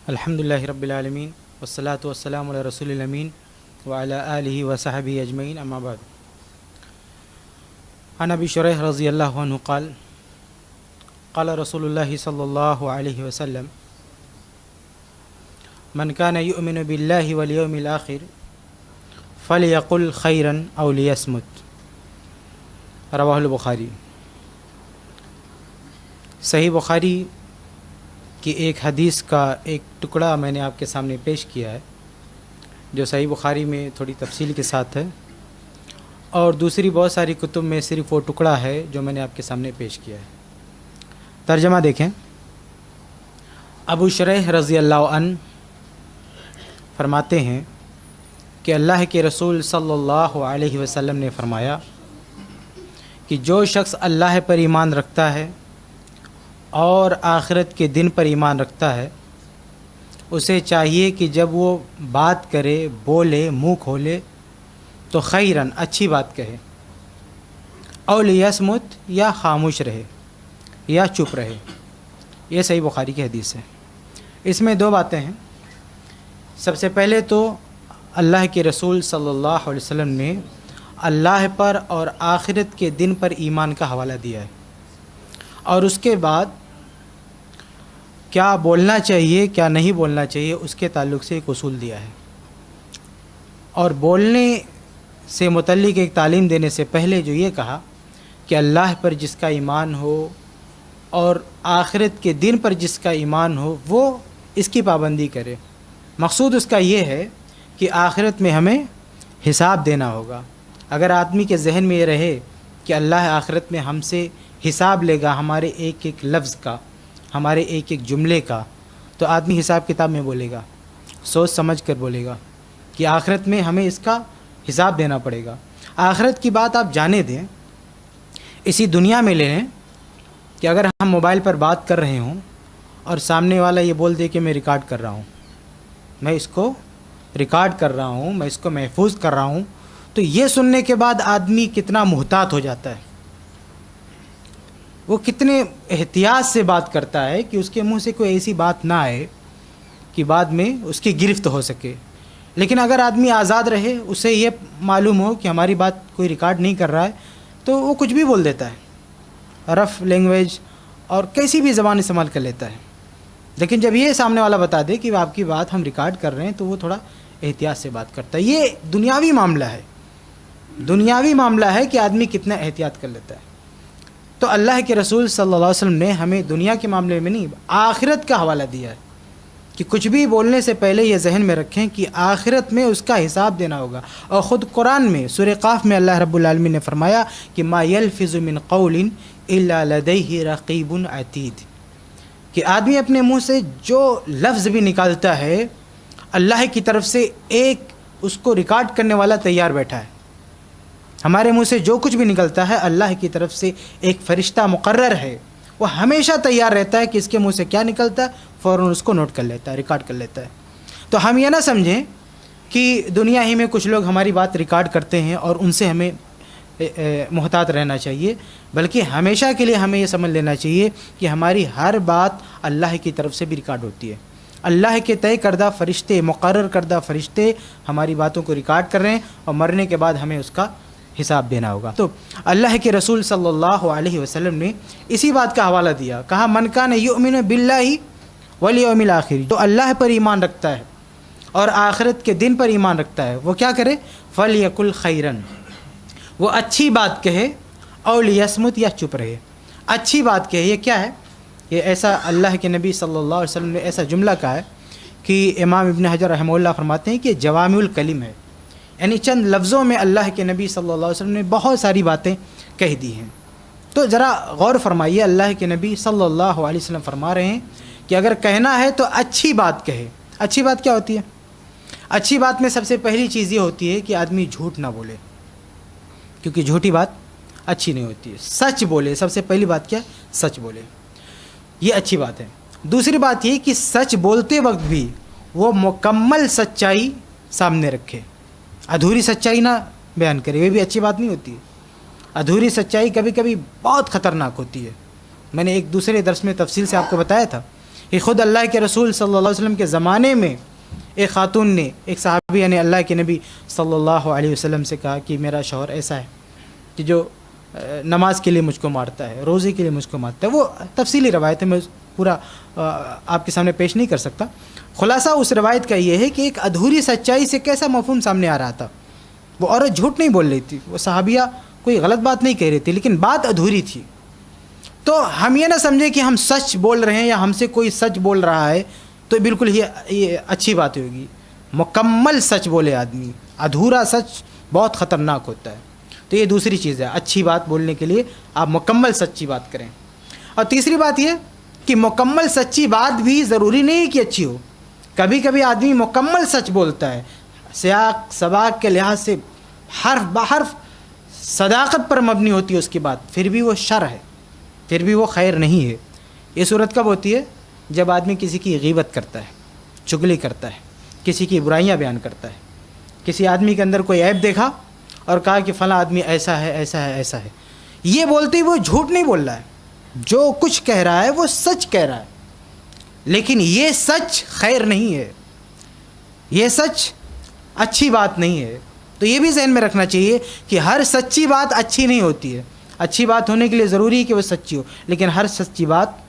الحمدللہ رب العالمین والصلاة والسلام علی رسول الامین وعلی آلہ وصحبہ اجمعین اما بعد. عن ابی شریح رضی اللہ عنہ قال قال رسول اللہ صلی اللہ علیہ وسلم من کان یؤمن باللہ والیوم الآخر فلیقل خیرا او لیصمت. رواہ البخاری. صحیح بخاری کی ایک حدیث کا ایک ٹکڑا میں نے آپ کے سامنے پیش کیا ہے جو صحیح بخاری میں تھوڑی تفصیل کے ساتھ ہے، اور دوسری بہت ساری کتب میں صرف وہ ٹکڑا ہے جو میں نے آپ کے سامنے پیش کیا ہے. ترجمہ دیکھیں. ابو شریح رضی اللہ عنہ فرماتے ہیں کہ اللہ کے رسول صلی اللہ علیہ وسلم نے فرمایا کہ جو شخص اللہ پر ایمان رکھتا ہے اور آخرت کے دن پر ایمان رکھتا ہے، اسے چاہیے کہ جب وہ بات کرے، بولے، منہ کھولے تو خیرن اچھی بات کہے، او لیصمت یا خاموش رہے یا چپ رہے. یہ صحیح بخاری کی حدیث ہے. اس میں دو باتیں ہیں. سب سے پہلے تو اللہ کے رسول صلی اللہ علیہ وسلم نے اللہ پر اور آخرت کے دن پر ایمان کا حوالہ دیا ہے، اور اس کے بعد کیا بولنا چاہیے کیا نہیں بولنا چاہیے اس کے تعلق سے ایک اصول دیا ہے. اور بولنے سے متعلق ایک تعلیم دینے سے پہلے جو یہ کہا کہ اللہ پر جس کا ایمان ہو اور آخرت کے دن پر جس کا ایمان ہو وہ اس کی پابندی کرے. مقصود اس کا یہ ہے کہ آخرت میں ہمیں حساب دینا ہوگا. اگر آدمی کے ذہن میں یہ رہے کہ اللہ آخرت میں ہم سے حساب لے گا ہمارے ایک ایک لفظ کا، ہمارے ایک ایک جملے کا، تو آدمی حساب کتاب میں بولے گا، سوچ سمجھ کر بولے گا کہ آخرت میں ہمیں اس کا حساب دینا پڑے گا. آخرت کی بات آپ جانے دیں، اسی دنیا میں لے لیں کہ اگر ہم موبائل پر بات کر رہے ہوں اور سامنے والا یہ بول دے کہ میں ریکارڈ کر رہا ہوں، میں اس کو ریکارڈ کر رہا ہوں، میں اس کو محفوظ کر رہا ہوں، تو یہ سننے کے بعد آدمی کتنا محتاط ہو جاتا ہے، وہ کتنے احتیاط سے بات کرتا ہے کہ اس کے منہ سے کوئی ایسی بات نہ آئے کہ بعد میں اس کی گرفت ہو سکے. لیکن اگر آدمی آزاد رہے، اسے یہ معلوم ہو کہ ہماری بات کوئی ریکارڈ نہیں کر رہا ہے، تو وہ کچھ بھی بول دیتا ہے، رف لینگویج اور کیسی بھی زبان استعمال کر لیتا ہے. لیکن جب یہ سامنے والا بتا دے کہ آپ کی بات ہم ریکارڈ کر رہے ہیں تو وہ تھوڑا احتیاط سے بات کرتا ہے. یہ دنیاوی معاملہ ہے، دنیاوی معاملہ ہے کہ آدمی کتنا احتیاط کر لیتا ہے. تو اللہ کے رسول صلی اللہ علیہ وسلم نے ہمیں دنیا کے معاملے میں نہیں آخرت کا حوالہ دیا ہے کہ کچھ بھی بولنے سے پہلے یہ ذہن میں رکھیں کہ آخرت میں اس کا حساب دینا ہوگا. اور خود قرآن میں سورہ قاف میں اللہ رب العالمین نے فرمایا کہ ما یلفظ من قول الا لدیہ رقیب عتید، کہ آدمی اپنے منہ سے جو لفظ بھی نکالتا ہے اللہ کی طرف سے ایک اس کو ریکارڈ کرنے والا تیار بیٹھا ہے. ہمارے منہ سے جو کچھ بھی نکلتا ہے اللہ کی طرف سے ایک فرشتہ مقرر ہے، وہ ہمیشہ تیار رہتا ہے کہ اس کے منہ سے کیا نکلتا ہے، فوراً اس کو نوٹ کر لیتا ہے، ریکارڈ کر لیتا ہے. تو ہم یہ نہ سمجھیں کہ دنیا ہی میں کچھ لوگ ہماری بات ریکارڈ کرتے ہیں اور ان سے ہمیں محتاط رہنا چاہیے، بلکہ ہمیشہ کے لیے ہمیں یہ سمجھ لینا چاہیے کہ ہماری ہر بات اللہ کی طرف سے بھی ریکارڈ ہوتی ہے. اللہ کے طے کردہ فرشتے، مقرر کردہ فرشتے ہماری باتوں کو ریکارڈ کر رہے ہیں، اور مرنے کے بعد ہمیں اس کا حساب دینا ہوگا. تو اللہ کے رسول صلی اللہ علیہ وسلم نے اسی بات کا حوالہ دیا، کہا من کان یؤمن باللہ والیوم الآخر، جو اللہ پر ایمان رکھتا ہے اور آخرت کے دن پر ایمان رکھتا ہے وہ کیا کرے، فلیقل خیرن، وہ اچھی بات کہے، او لیصمت یا چپ رہے. اچھی بات کہے، یہ کیا ہے؟ یہ ایسا اللہ کے نبی صلی اللہ علیہ وسلم نے ایسا جملہ کہا ہے کہ امام ابن حجر رحمہ اللہ فرماتے ہیں کہ جوامع الکلم ہے، یعنی چند لفظوں میں اللہ کے نبی صلی اللہ علیہ وسلم نے بہت ساری باتیں کہہ دی ہیں. تو ذرا غور فرمائیے، اللہ کے نبی صلی اللہ علیہ وسلم فرما رہے ہیں کہ اگر کہنا ہے تو اچھی بات کہے. اچھی بات کیا ہوتی ہے؟ اچھی بات میں سب سے پہلی چیز یہ ہوتی ہے کہ آدمی جھوٹ نہ بولے، کیونکہ جھوٹی بات اچھی نہیں ہوتی ہے. سچ بولے، سب سے پہلی بات کیا؟ سچ بولے، یہ اچھی بات ہے. دوسری بات یہ کہ سچ بولتے وقت بھی وہ مکمل سچائی سامنے رکھے، ادھوری سچائی نہ بیان کرے، یہ بھی اچھی بات نہیں ہوتی ہے. ادھوری سچائی کبھی کبھی بہت خطرناک ہوتی ہے. میں نے ایک دوسرے درس میں تفصیل سے آپ کو بتایا تھا کہ خود اللہ کے رسول صلی اللہ علیہ وسلم کے زمانے میں ایک خاتون نے، ایک صحابیہ نے اللہ کے نبی صلی اللہ علیہ وسلم سے کہا کہ میرا شوہر ایسا ہے کہ جو نماز کے لیے مجھ کو مارتا ہے، روزے کے لیے مجھ کو مارتا ہے. وہ تفصیلی روایت ہے، میں پورا آپ کے سامنے پیش نہیں کر سکتا. خلاصہ اس روایت کا یہ ہے کہ ایک ادھوری سچائی سے کیسا مفہوم سامنے آ رہا تھا. وہ عورت جھوٹ نہیں بول رہی تھی، وہ صحابیہ کوئی غلط بات نہیں کہہ رہی تھی، لیکن بات ادھوری تھی. تو ہم یہ نہ سمجھیں کہ ہم سچ بول رہے ہیں یا ہم سے کوئی سچ بول رہا ہے تو بالکل یہ اچھی بات ہوگی. مکمل سچ بولے آدمی، ادھورا سچ بہت خطرناک ہوتا ہے. تو یہ دوسری چیز ہے، اچھی بات بولنے کے لیے آپ مکمل سچی بات کریں. اور تیسری بات یہ کہ مکمل سچی بات بھی ضروری نہیں کہ اچھی ہو. کبھی کبھی آدمی مکمل سچ بولتا ہے، سیاق سباق کے لحاظ سے حرف بحرف صداقت پر مبنی ہوتی ہے اس کی بات، پھر بھی وہ شر ہے، پھر بھی وہ خیر نہیں ہے. یہ صورت کب ہوتی ہے؟ جب آدمی کسی کی غیبت کرتا ہے، چغلی کرتا ہے، کسی کی برائیاں بیان کرتا ہے. کسی آدمی کے اندر کوئی عیب دیکھا اور کہا کہ فلاں آدمی ایسا ہے ایسا ہے ایسا ہے. یہ بولتے ہی وہ جھوٹ نہیں بول رہا ہے، جو کچھ کہہ رہا ہے وہ سچ کہہ رہا ہے، لیکن یہ سچ خیر نہیں ہے، یہ سچ اچھی بات نہیں ہے. تو یہ بھی ذہن میں رکھنا چاہیے کہ ہر سچی بات اچھی نہیں ہوتی ہے. اچھی بات ہونے کے لیے ضروری ہے کہ وہ سچی ہو، لیکن ہر سچی بات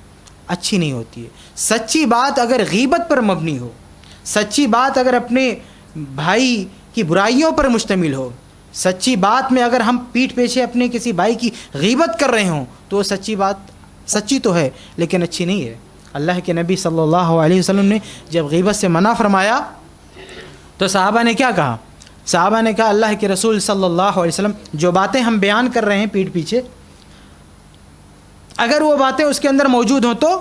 اچھی نہیں ہوتی ہے. سچی بات اگر غیبت پر مبنی ہو، سچی بات اگر اپنے بھائی کی برائیوں پر مشتمل ہو، سچی بات میں اگر ہم پیٹھ پیچھے اپنے کسی بھائی کی غیبت کر رہے ہوں تو وہ سچی بات سچی تو ہے لیکن اچھی نہیں ہے. اللہ کے نبی صلی اللہ علیہ وسلم نے جب غیبت سے منع فرمایا تو صحابہ نے کیا کہا؟ صحابہ نے کہا اللہ کے رسول صلی اللہ علیہ وسلم جو باتیں ہم بیان کر رہے ہیں پیٹھ پیچھے، اگر وہ باتیں اس کے اندر موجود ہوں تو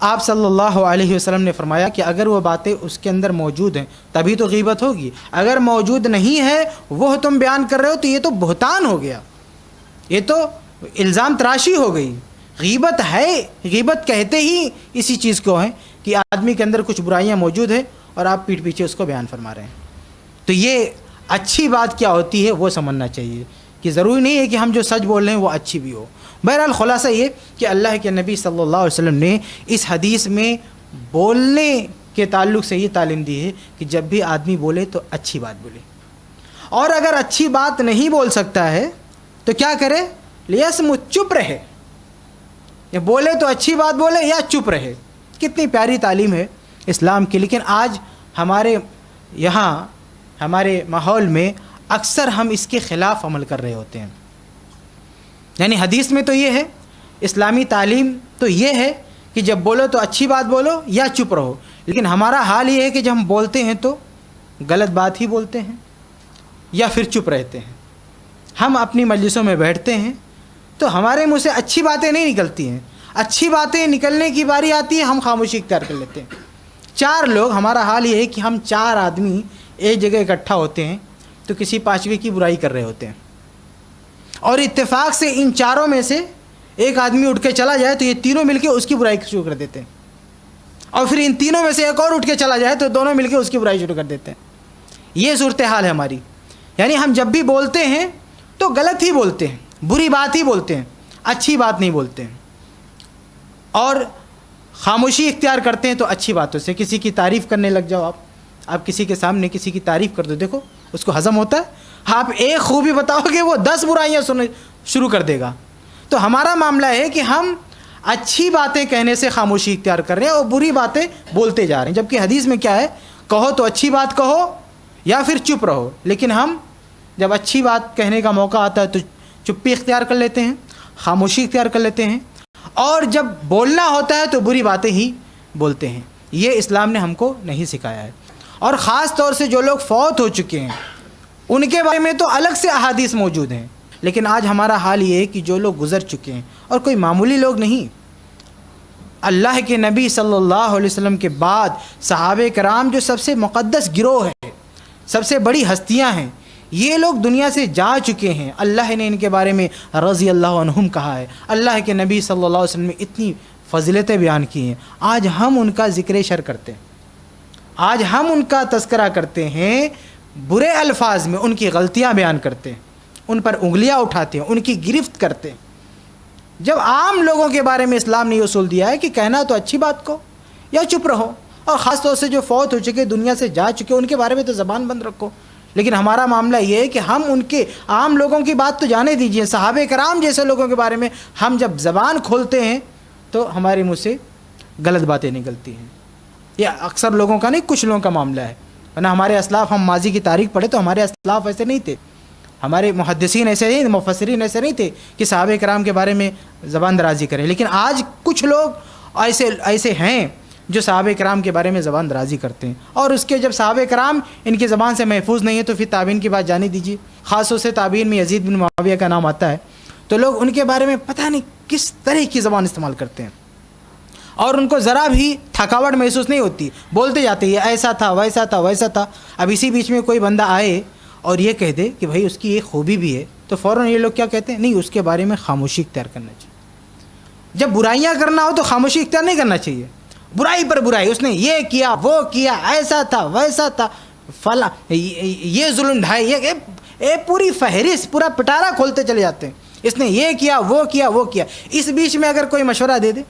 آپ صلی اللہ علیہ وسلم نے فرمایا کہ اگر وہ باتیں اس کے اندر موجود ہیں تبھی تو غیبت ہوگی، اگر موجود نہیں ہے وہ تم بیان کر رہے ہو تو یہ تو بہتان ہو گیا، یہ تو الزام تراشی ہو گئی. غیبت ہے، غیبت کہتے ہی اسی چیز کو ہے کہ آدمی کے اندر کچھ برائیاں موجود ہیں اور آپ پیٹھ پیچھے اس کو بیان فرما رہے ہیں. تو یہ اچھی بات کیا ہوتی ہے وہ سمجھنا چاہیے کہ ضروری نہیں ہے کہ ہم جو سچ بول رہے ہیں وہ اچھی بھی ہو. بہرحال خلاصہ یہ کہ اللہ کے نبی صلی اللہ علیہ وسلم نے اس حدیث میں بولنے کے تعلق سے یہ تعلیم دی ہے کہ جب بھی آدمی بولے تو اچھی بات بولے، اور اگر اچھی بات نہیں بول سکتا ہے تو کیا کرے؟ لیسمت، چپ رہے. یا بولے تو اچھی بات بولے یا چپ رہے. کتنی پیاری تعلیم ہے اسلام کی. لیکن آج ہمارے یہاں ہمارے ماحول میں اکثر ہم اس کے خلاف عمل کر رہے ہوتے ہیں. یعنی حدیث میں تو یہ ہے، اسلامی تعلیم تو یہ ہے کہ جب بولو تو اچھی بات بولو یا چپ رہو، لیکن ہمارا حال یہ ہے کہ جب ہم بولتے ہیں تو غلط بات ہی بولتے ہیں یا پھر چپ رہتے ہیں. ہم اپنی مجلسوں میں بیٹھتے ہیں تو ہمارے منہ سے اچھی باتیں نہیں نکلتی ہیں، اچھی باتیں نکلنے کی باری آتی ہے ہم خاموشی اختیار کر لیتے ہیں. 4 لوگ، ہمارا حال یہ ہے کہ ہم 4 آدمی ایک جگہ اکٹھا ہوتے ہیں تو کسی 5ویں کی برائی کر رہے ہوتے ہیں، اور اتفاق سے ان 4 میں سے ایک آدمی اٹھ کے چلا جائے تو یہ تینوں مل کے اس کی برائی شروع کر دیتے ہیں، اور پھر ان تینوں میں سے ایک اور اٹھ کے چلا جائے تو دونوں مل کے اس کی برائی شروع کر دیتے ہیں. یہ صورتحال ہے ہماری. یعنی ہم جب بھی بولتے ہیں تو غلط ہی بولتے ہیں، بری بات ہی بولتے ہیں، اچھی بات نہیں بولتے ہیں، اور خاموشی اختیار کرتے ہیں تو اچھی باتوں سے. کسی کی تعریف کرنے لگ جاؤ، آپ کسی کے سامنے کسی کی تعریف کر دو، دیکھو اس کو ہضم ہوتا ہے. آپ ایک خوبی بتاؤ گے وہ 10 برائیاں شروع کر دے گا. تو ہمارا معاملہ ہے کہ ہم اچھی باتیں کہنے سے خاموشی اختیار کر رہے ہیں اور بری باتیں بولتے جا رہے ہیں، جبکہ حدیث میں کیا ہے؟ کہو تو اچھی بات کہو یا پھر چپ رہو. لیکن ہم جب اچھی بات کہنے کا موقع آتا ہے تو چپی اختیار کر لیتے ہیں، خاموشی اختیار کر لیتے ہیں، اور جب بولنا ہوتا ہے تو بری باتیں ہی بولتے ہیں. یہ اسلام نے ہم کو نہیں سکھایا ہے. اور خاص طور سے جو لوگ فوت ہو چکے ہیں ان کے بارے میں تو الگ سے احادیث موجود ہیں، لیکن آج ہمارا حال یہ ہے کہ جو لوگ گزر چکے ہیں، اور کوئی معمولی لوگ نہیں، اللہ کے نبی صلی اللہ علیہ وسلم کے بعد صحابہ کرام جو سب سے مقدس گروہ ہے، سب سے بڑی ہستیاں ہیں، یہ لوگ دنیا سے جا چکے ہیں. اللہ نے ان کے بارے میں رضی اللہ عنہم کہا ہے. اللہ کے نبی صلی اللہ علیہ وسلم نے اتنی فضیلتیں بیان کی ہیں. آج ہم ان کا ذکر شر کرتے ہیں، آج ہم ان کا تذکرہ کرتے ہیں، برے الفاظ میں ان کی غلطیاں بیان کرتے ہیں، ان پر انگلیاں اٹھاتے ہیں، ان کی گرفت کرتے ہیں. جب عام لوگوں کے بارے میں اسلام نے یہ اصول دیا ہے کہ کہنا تو اچھی بات کو، یا چپ رہو. اور خاص طور سے جو فوت ہو چکے, دنیا سے جا چکے, ان کے بارے میں تو زبان بند رکھو. لیکن ہمارا معاملہ یہ ہے کہ ہم ان کے عام لوگوں کی بات تو جانے دیجئے, صحابہ کرام جیسے لوگوں کے بارے میں ہم جب زبان کھولتے ہیں تو ہمارے منہ سے غلط باتیں نکلتی ہیں. یہ اکثر لوگوں کا نہیں, کچھ لوگوں کا معاملہ ہے. ورنہ ہمارے اسلاف, ہم ماضی کی تاریخ پڑھے تو ہمارے اسلاف ایسے نہیں تھے, ہمارے محدثین ایسے نہیں, مفسرین ایسے نہیں تھے کہ صحابہ کرام کے بارے میں زبان درازی کریں. لیکن آج کچھ لوگ ایسے ہیں جو صحابہ کرام کے بارے میں زبان درازی کرتے ہیں, اور اس کے جب صحابہ کرام ان کی زبان سے محفوظ نہیں ہے تو پھر تابعین کی بات جانے دیجیے. خاص طور سے تابعین میں یزید بن معاویہ کا نام آتا ہے, تو لوگ ان کے بارے میں پتہ نہیں کس طرح کی زبان استعمال کرتے ہیں, اور ان کو ذرا بھی تھکاوٹ محسوس نہیں ہوتی, بولتے جاتے ہیں ایسا تھا ویسا تھا ویسا تھا. اب اسی بیچ میں کوئی بندہ آئے اور یہ کہہ دے کہ بھائی اس کی ایک خوبی بھی ہے, تو فوراً یہ لوگ کیا کہتے ہیں, نہیں اس کے بارے میں خاموشی اختیار کرنا چاہیے. جب برائیاں کرنا ہو تو خاموشی اختیار نہیں کرنا چاہیے. برائی پر برائی, اس نے یہ کیا وہ کیا, ایسا تھا ویسا تھا, فلاں یہ ظلم ڈھائی, یہ پوری فہرست, پورا پٹارا کھولتے چلے جاتے ہیں. اس نے یہ کیا وہ کیا وہ کیا. اس بیچ میں اگر کوئی مشورہ دے دے,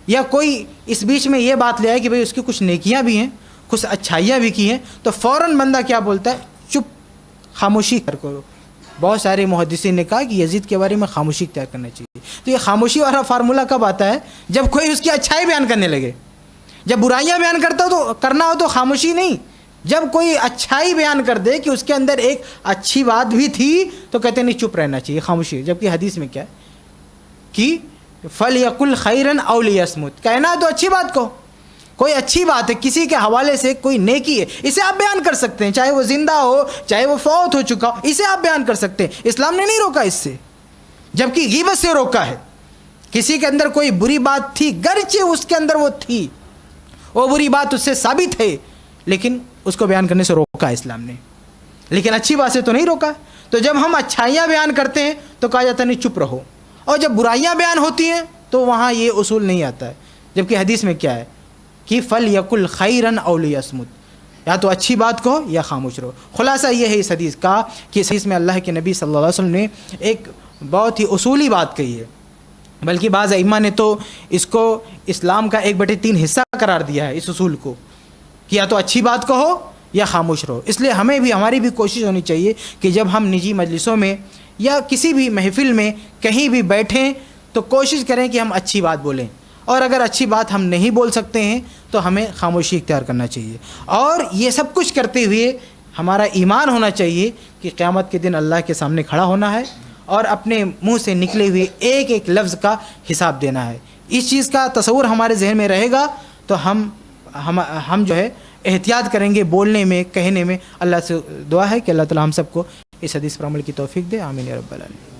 یا کوئی اس بیچ میں یہ بات لے آئے کہ بھئی اس کی کچھ نیکیاں بھی ہیں, کچھ اچھائیاں بھی کی ہیں, تو فوراً بندہ کیا بولتا ہے, چپ, خاموشی کر کرو. بہت سارے محدثین نے کہا کہ یزید کے بارے میں خاموشی اختیار کرنا چاہیے. تو یہ خاموشی والا فارمولہ کب آتا ہے, جب کوئی اس کی اچھائی بیان کرنے لگے. جب برائیاں بیان کرنا ہو تو خاموشی نہیں, جب کوئی اچھائی بیان کر دے کہ اس کے اندر ایک اچھی بات بھی تھی تو کہتے ہیں نہیں چپ رہنا چاہیے, خاموشی. جبکہ حدیث میں کیا ہے کہ فَلْيَقُلْ خَيْرًا أَوْ لِيَصْمُتْ, کہنا تو اچھی بات کو, کوئی اچھی بات ہے, کسی کے حوالے سے کوئی نیکی ہے, اسے آپ بیان کر سکتے ہیں, چاہے وہ زندہ ہو چاہے وہ فوت ہو چکا ہو, اسے آپ بیان کر سکتے ہیں. اسلام نے نہیں روکا اس سے, جبکہ غیبت سے روکا ہے. کسی کے اندر کوئی بری بات تھی, گرچہ اس کے اندر وہ تھی, وہ بری بات اس سے ثابت ہے, لیکن اس کو بیان کرنے سے روکا اسلام نے, لیکن اچھی بات سے تو نہیں روکا. تو جب ہم اچھائیاں بیان کرتے ہیں تو کہا جاتا ہے نہیں چپ رہو, اور جب برائیاں بیان ہوتی ہیں تو وہاں یہ اصول نہیں آتا ہے. جبکہ حدیث میں کیا ہے کہ فَلْيَقُلْ خَيْرًا أَوْ لِيَصْمُتْ, یا تو اچھی بات کہو یا خاموش رہو. خلاصہ یہ ہے اس حدیث کا کہ اس حدیث میں اللہ کے نبی صلی اللہ علیہ وسلم نے ایک بہت ہی اصولی بات کہی ہے, بلکہ بعض ائمہ نے تو اس کو اسلام کا 1/3 حصہ قرار دیا ہے, اس اصول کو, کہ یا تو اچھی بات کہو یا خاموش رہو. اس لیے ہمیں بھی, ہماری بھی کوشش ہونی چاہیے کہ جب ہم نجی مجلسوں میں یا کسی بھی محفل میں کہیں بھی بیٹھیں تو کوشش کریں کہ ہم اچھی بات بولیں, اور اگر اچھی بات ہم نہیں بول سکتے ہیں تو ہمیں خاموشی اختیار کرنا چاہیے. اور یہ سب کچھ کرتے ہوئے ہمارا ایمان ہونا چاہیے کہ قیامت کے دن اللہ کے سامنے کھڑا ہونا ہے اور اپنے منہ سے نکلے ہوئے ایک ایک لفظ کا حساب دینا ہے. اس چیز کا تصور ہمارے ذہن میں رہے گا تو ہم جو ہے احتیاط کریں گے بولنے میں, کہنے میں. اللہ سے دعا ہے کہ اللہ تعالی ہم سب کو اس حدیث پر عمل کی توفیق دے. آمین یا رب العالمین.